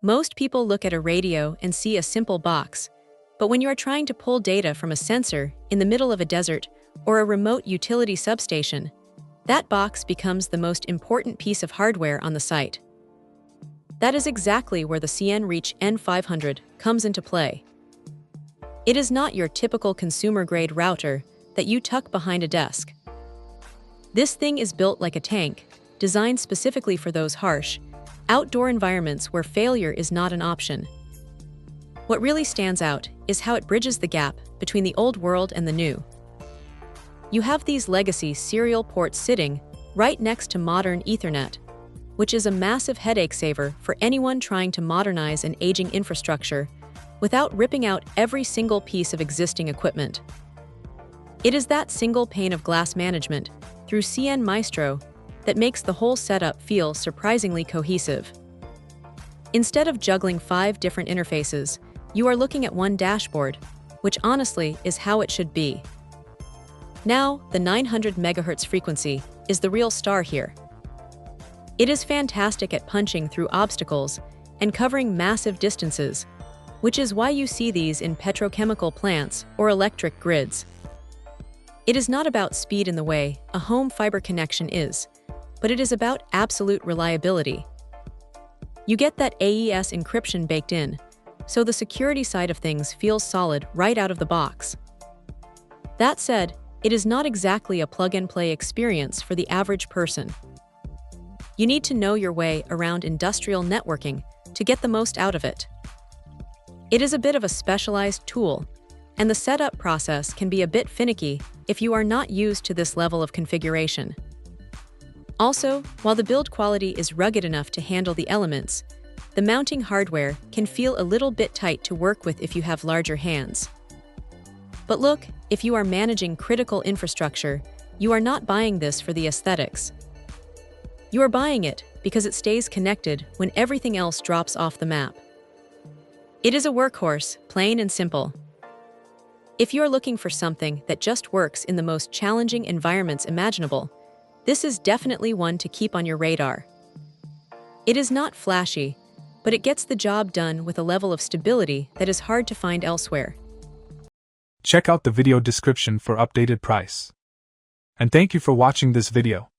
Most people look at a radio and see a simple box, but when you are trying to pull data from a sensor in the middle of a desert or a remote utility substation, that box becomes the most important piece of hardware on the site. That is exactly where the cnReach N500 comes into play. It is not your typical consumer-grade router that you tuck behind a desk. This thing is built like a tank, designed specifically for those harsh, outdoor environments where failure is not an option. What really stands out is how it bridges the gap between the old world and the new. You have these legacy serial ports sitting right next to modern Ethernet, which is a massive headache saver for anyone trying to modernize an aging infrastructure without ripping out every single piece of existing equipment. It is that single pane of glass management through CN Maestro that makes the whole setup feel surprisingly cohesive. Instead of juggling 5 different interfaces, you are looking at one dashboard, which honestly is how it should be. Now, the 900 MHz frequency is the real star here. It is fantastic at punching through obstacles and covering massive distances, which is why you see these in petrochemical plants or electric grids. It is not about speed in the way a home fiber connection is, but it is about absolute reliability. You get that AES encryption baked in, so the security side of things feels solid right out of the box. That said, it is not exactly a plug-and-play experience for the average person. You need to know your way around industrial networking to get the most out of it. It is a bit of a specialized tool, and the setup process can be a bit finicky if you are not used to this level of configuration. Also, while the build quality is rugged enough to handle the elements, the mounting hardware can feel a little bit tight to work with if you have larger hands. But look, if you are managing critical infrastructure, you are not buying this for the aesthetics. You are buying it because it stays connected when everything else drops off the map. It is a workhorse, plain and simple. If you are looking for something that just works in the most challenging environments imaginable, this is definitely one to keep on your radar. It is not flashy, but it gets the job done with a level of stability that is hard to find elsewhere. Check out the video description for updated price. And thank you for watching this video.